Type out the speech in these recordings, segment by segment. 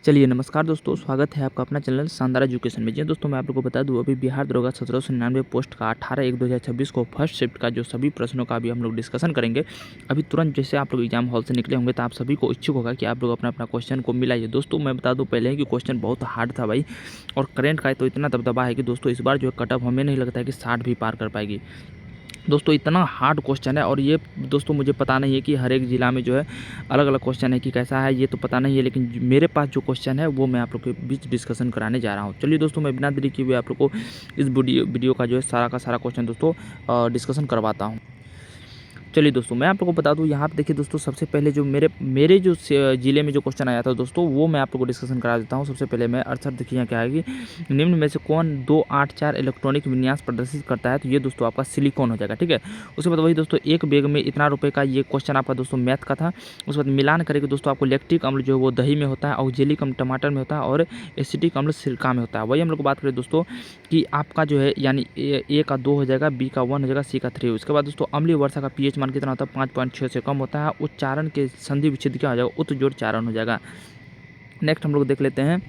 चलिए नमस्कार दोस्तों, स्वागत है आपका अपना चैनल शानदार एजुकेशन में। जी दोस्तों, मैं आप लोगों को बता दूं, अभी बिहार दरोगा 1799 पोस्ट का 18/1/2026 को फर्स्ट शिफ्ट का जो सभी प्रश्नों का अभी हम लोग डिस्कशन करेंगे। अभी तुरंत जैसे आप लोग एग्जाम हॉल से निकले होंगे तो आप सभी को इच्छुक होगा कि आप लोग अपना अपना क्वेश्चन को मिलाइए। दोस्तों मैं बता दूँ पहले ही कि क्वेश्चन बहुत हार्ड था भाई, और करेंट का तो इतना दबदबा है कि दोस्तों इस बार जो है कट ऑफ हमें नहीं लगता है कि 60 भी पार कर पाएगी। दोस्तों इतना हार्ड क्वेश्चन है, और ये दोस्तों मुझे पता नहीं है कि हर एक ज़िला में जो है अलग अलग क्वेश्चन है कि कैसा है, ये तो पता नहीं है, लेकिन मेरे पास जो क्वेश्चन है वो मैं आप लोग के बीच डिस्कशन कराने जा रहा हूँ। चलिए दोस्तों, मैं बिना देरी किए हुए आप लोग को इस वीडियो का जो है सारा का सारा क्वेश्चन दोस्तों डिस्कशन करवाता हूँ। चलिए दोस्तों, मैं आप लोगों को बता दूं, यहाँ पे देखिए दोस्तों, सबसे पहले जो मेरे जो ज़िले में जो क्वेश्चन आया था दोस्तों, वो मैं आप लोगों को डिस्कशन करा देता हूँ। सबसे पहले मैं अर्थात देखिए यहाँ क्या है कि निम्न में से कौन 284 इलेक्ट्रॉनिक विन्यास प्रदर्शित करता है, तो ये दोस्तों आपका सिलिकॉन हो जाएगा। ठीक है, उसके बाद वही दोस्तों एक बैग में इतना रुपये का ये क्वेश्चन आपका दोस्तों मैथ का था। उसके बाद मिलान करेंगे दोस्तों, आपको लैक्टिक अम्ल जो है वो दही में होता है, ऑक्जेलिक अम्ल टमाटर में होता है, और एसिटिक अम्ल सिरका में होता है। वही हम लोग बात करें दोस्तों कि आपका जो है यानी ए का 2 हो जाएगा, बी का 1 हो जाएगा, सी का 3। उसके बाद दोस्तों अम्लीय वर्षा का पीएच मान कितना होता है, 5.6 से कम होता है। उच्चारण के संधि विच्छेद क्या हो जाएगा, उत जोड़ चारण हो जाएगा। नेक्स्ट हम लोग देख लेते हैं,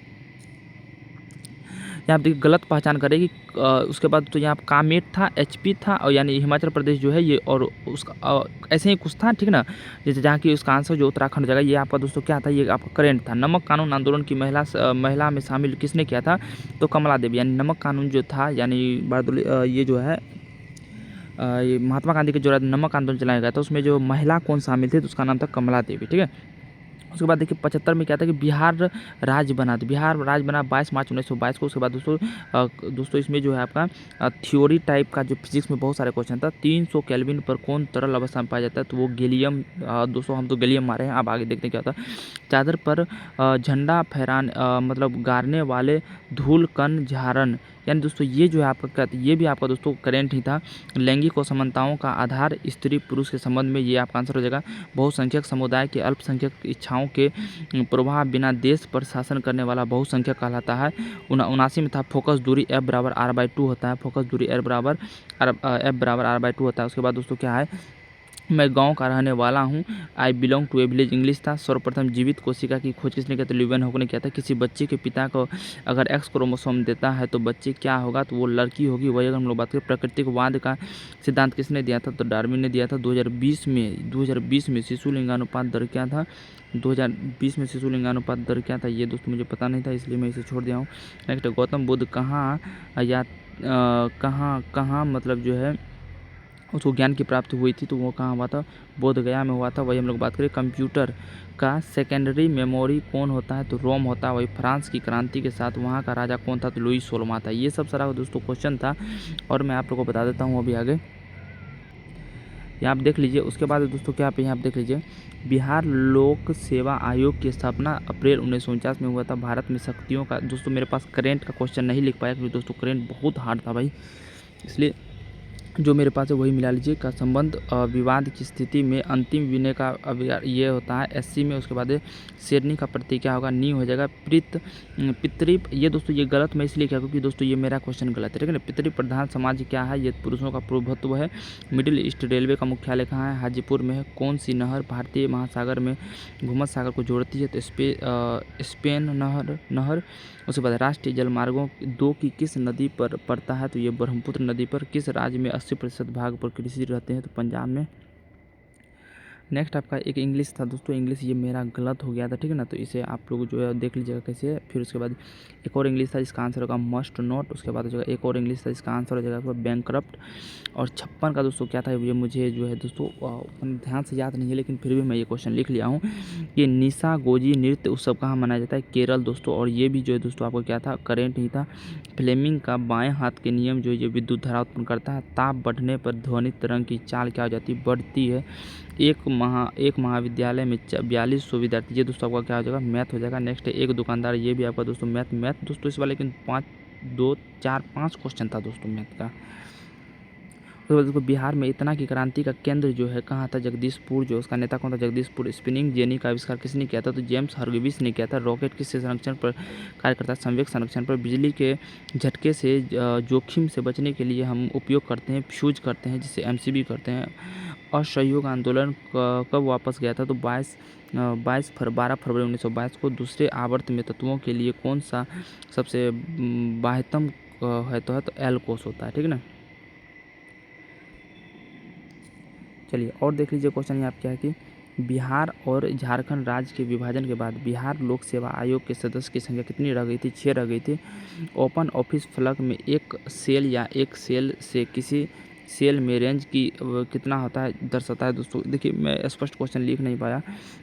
यहाँ देखिए गलत पहचान करेगी। उसके बाद तो यहाँ कामेट था, एचपी था, और यानी हिमाचल प्रदेश जो है ये, और उसका ऐसे ही कुछ था, ठीक ना, जैसे जहाँ की उसका आंसर जो उत्तराखंड हो जाएगा। ये आपका दोस्तों क्या था, ये आपका करेंट था। नमक कानून आंदोलन की महिला में शामिल किसने किया था, तो कमला देवी। यानी नमक कानून जो था, यानी ये जो है ये महात्मा गांधी के जो नमक आंदोलन चलाया गया था, उसमें जो महिला कौन शामिल थे, तो उसका नाम था कमला देवी। ठीक है, उसके बाद देखिए 75 में क्या था कि बिहार राज्य बना, तो बिहार राज्य बना 22 मार्च 1922 को। उसके बाद दोस्तों इसमें जो है आपका थ्योरी टाइप का जो फिजिक्स में बहुत सारे क्वेश्चन था। 300 केल्विन पर कौन तरल अवस्था में पाया जाता है, तो वो गैलियम। दोस्तों हम तो गैलियम मारे हैं, अब आगे देखते हैं क्या होता है। चादर पर झंडा फहराने मतलब गाड़ने वाले धूल कण झारण, यानी दोस्तों ये जो है आपका, ये भी आपका दोस्तों करेंट ही था। लैंगिक असमानताओं का आधार स्त्री पुरुष के संबंध में, ये आपका आंसर हो जाएगा। बहुसंख्यक समुदाय के अल्पसंख्यक इच्छाओं के प्रभाव बिना देश पर शासन करने वाला बहुसंख्यक कहलाता है। 79 में था फोकस दूरी F बराबर R/2 होता है। फोकस दूरी F बराबर R/2 होता है। उसके बाद दोस्तों क्या है, मैं गांव का रहने वाला हूं, I belong to a village, English था। सर्वप्रथम जीवित कोशिका की खोज किसने किया, तो ल्यूवेनहॉक ने किया था। किसी बच्चे के पिता को अगर एक्स क्रोमोसोम देता है तो बच्चे क्या होगा, तो वो लड़की होगी। वही अगर हम लोग बात करें प्राकृतिकवाद का सिद्धांत किसने दिया था, तो डार्विन ने दिया था। 2020 में शिशु लिंगानुपात दर क्या था, 2020 में शिशु लिंगानुपात दर क्या था, ये दोस्तों मुझे पता नहीं था, इसलिए मैं इसे छोड़ दिया हूँ। नेक्स्ट, गौतम बुद्ध कहाँ मतलब जो है उसको ज्ञान की प्राप्ति हुई थी, तो वो कहाँ हुआ था, बोध गया में हुआ था। वही हम लोग बात करें कंप्यूटर का सेकेंडरी मेमोरी कौन होता है, तो रोम होता है। वही फ्रांस की क्रांति के साथ वहाँ का राजा कौन था, तो लुई 16वां था। ये सब सारा दोस्तों क्वेश्चन था, और मैं आप लोगों को बता देता हूँ अभी आगे, यहाँ आप देख लीजिए। उसके बाद दोस्तों क्या पे यहाँ आप देख लीजिए, बिहार लोक सेवा आयोग की स्थापना अप्रैल 1949 में हुआ था। भारत में शक्तियों का, दोस्तों मेरे पास करेंट का क्वेश्चन नहीं लिख पाया क्योंकि दोस्तों करेंट बहुत हार्ड था भाई, इसलिए जो मेरे पास है वही मिला लीजिए। का संबंध विवाद की स्थिति में अंतिम विनय का ये होता है एससी में। उसके बाद शेरनी का प्रतीक क्या होगा, नी हो जाएगा। पितृ, ये दोस्तों ये गलत मैं इसलिए क्या, क्योंकि दोस्तों ये मेरा क्वेश्चन गलत है, ठीक है ना। पितृ प्रधान समाज क्या है, ये पुरुषों का प्रभुत्व है। मिडिल ईस्ट रेलवे का मुख्यालय कहाँ है, हाजीपुर में है। कौन सी नहर भारतीय महासागर में भूमध्य सागर को जोड़ती है, तो स्पेन नहर। उसके बाद राष्ट्रीय जलमार्गों 2 की किस नदी पर पड़ता है, तो ये ब्रह्मपुत्र नदी पर। किस राज्य में 80% भाग पर कृषि रहते हैं, तो पंजाब में। नेक्स्ट आपका एक इंग्लिश था दोस्तों, इंग्लिश ये मेरा गलत हो गया था, ठीक है ना, तो इसे आप लोग जो है देख लीजिएगा कैसे है। फिर उसके बाद एक और इंग्लिश था जिसका आंसर होगा मस्ट नॉट। उसके बाद हो जाएगा एक और इंग्लिश था जिसका आंसर हो जाएगा आपका बैंकरप्ट। और 56 का दोस्तों क्या था, ये मुझे जो है दोस्तों ध्यान से याद नहीं है, लेकिन फिर भी मैं ये क्वेश्चन लिख लिया हूँ। ये निशा गोजी नृत्य उत्सव कहाँ मनाया जाता है, केरल दोस्तों। और ये भी जो है दोस्तों आपको क्या था, करेंट ही था। फ्लेमिंग का बाएं हाथ के नियम जो ये विद्युत धारा उत्पन्न करता है। ताप बढ़ने पर ध्वनि तरंग की चाल क्या हो जाती है, बढ़ती है। एक महाविद्यालय में 4200 विद्यार्थी, ये दोस्तों आपका क्या हो जाएगा, मैथ हो जाएगा। नेक्स्ट है एक दुकानदार, ये भी आपका दोस्तों मैथ दोस्तों इस वाले, लेकिन 5 क्वेश्चन था दोस्तों मैथ का। तो देखो बिहार में इतना की क्रांति का केंद्र जो है कहाँ था, जगदीशपुर। जो उसका नेता कौन था, जगदीशपुर। स्पिनिंग जेनी का आविष्कार किसने किया था, तो जेम्स हर्ग्रीव्स ने किया था। रॉकेट किस संरक्षण पर कार्य करता है, संवेग संरक्षण पर। बिजली के झटके से जोखिम से बचने के लिए हम उपयोग करते हैं, फ्यूज करते हैं, जिसे एमसीबी करते हैं। असहयोग आंदोलन कब वापस गया था? तो 12 फरवरी 1922 को। दूसरे आवर्त में तत्वों के लिए कौन सा सबसे बाह्यतम है? तो एल कोष होता है, ठीक है ना। चलिए और देख लीजिए क्वेश्चन यहाँ क्या है कि बिहार और झारखंड राज्य के विभाजन के बाद बिहार लोक सेवा आयोग के सदस्य की संख्या कितनी रह गई थी? 6 रह गई थी। ओपन ऑफिस फलक में एक सेल या एक सेल से किसी सेल में रेंज की कितना होता है दर्शाता है? दोस्तों देखिए मैं स्पष्ट क्वेश्चन लिख नहीं पाया।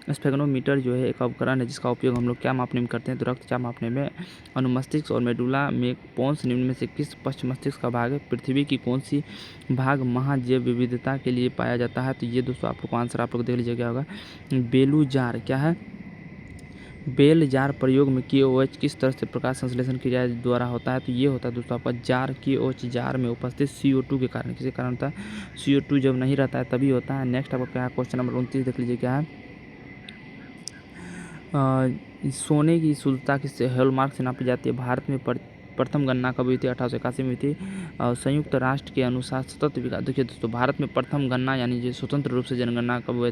स्फेगनोमीटर जो है एक उपकरण है जिसका उपयोग हम लोग क्या मापने में करते हैं? तो रक्तचाप मापने में। अनुमस्तिष्क और मेडुला में पोन्स निम्न में से किस पश्च मस्तिष्क का भाग है? पृथ्वी की कौन सी भाग महाजैव विविधता के लिए पाया जाता है? तो ये दोस्तों आप लोग को आंसर आप लोग देख लीजिए क्या होगा। बेलू जार क्या है? बेल जार प्रयोग में KOH किस तरह से प्रकाश संश्लेषण क्रिया द्वारा होता है? तो ये होता है दोस्तों आपका जार KOH जार में उपस्थित CO2 के कारण। किसी कारण होता है? CO2 जब नहीं रहता है तभी होता है। नेक्स्ट आपका क्या है? क्वेश्चन नंबर 29 देख लीजिए क्या है। सोने की शुद्धता किस हॉलमार्क से नापी जाती है? भारत में प्रथम गणना कब हुई थी? 1881 में हुई थी। संयुक्त राष्ट्र के अनुसार सतत विकास। देखिए दोस्तों भारत में प्रथम गणना यानी जो स्वतंत्र रूप से जनगणना कब हुए?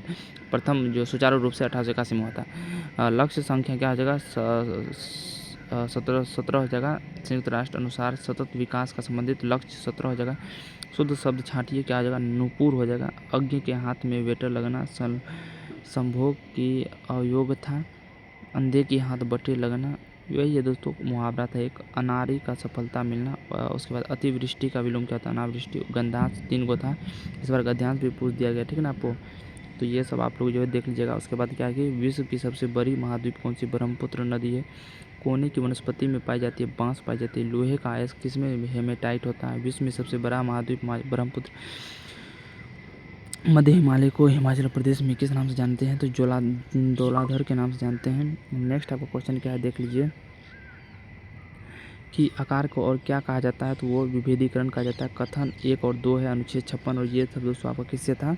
प्रथम जो सुचारू रूप से 1881 में होता है। लक्ष्य संख्या क्या हो जाएगा? 17 हो जाएगा। संयुक्त राष्ट्र अनुसार सतत विकास का संबंधित लक्ष्य 17 हो जाएगा। शुद्ध शब्द छांटिए क्या हो जाएगा? नुपुर हो जाएगा। अज्ञ के हाथ में वेटर लगना संभोग की अयोग था। अंधे के हाथ बटे लगना यही है दोस्तों मुहावरा था एक। अनारी का सफलता मिलना। उसके बाद अतिवृष्टि का विलोम क्या था? अनावृष्टि। गंधांश 3 को था। इस बार गद्यांश भी पूछ दिया गया, ठीक है ना आपको। तो ये सब आप लोग जो है देख लीजिएगा। उसके बाद क्या है कि विश्व की सबसे बड़ी महाद्वीप कौन सी? ब्रह्मपुत्र नदी है। कोने की वनस्पति में पाई जाती है? बांस पाई जाती है। लोहे का अयस्क किसमें हेमेटाइट होता है? विश्व में सबसे बड़ा महाद्वीप ब्रह्मपुत्र। मध्य हिमालय को हिमाचल प्रदेश में किस नाम से जानते हैं? तो धौलाधर के नाम से जानते हैं। नेक्स्ट आपका क्वेश्चन क्या है देख लीजिए कि आकार को और क्या कहा जाता है? तो वो विभेदीकरण कहा जाता है। कथन 1 और 2 है, अनुच्छेद 56। और ये सब दोस्तों आपका किससे था?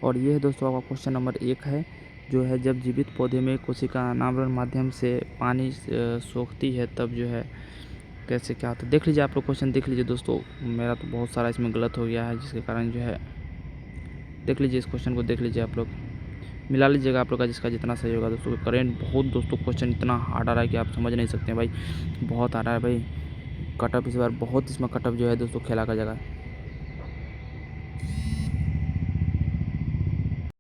और ये है दोस्तों आपका क्वेश्चन नंबर 1 है जो है जब जीवित पौधे में कोशिका अनावरण माध्यम से पानी सोखती है तब जो है कैसे क्या होता है? देख लीजिए आप लोग क्वेश्चन देख लीजिए दोस्तों। मेरा तो बहुत सारा इसमें गलत हो गया है जिसके कारण जो है देख लीजिए इस क्वेश्चन को देख लीजिए आप लोग मिला लीजिएगा आप लोग का जिसका जितना सही होगा दोस्तों। करेंट बहुत दोस्तों क्वेश्चन इतना हार्ड आ रहा है कि आप समझ नहीं सकते हैं भाई। बहुत आ रहा है भाई कटअप इस बार बहुत इसमें कटअप जो है दोस्तों खेला का जगह।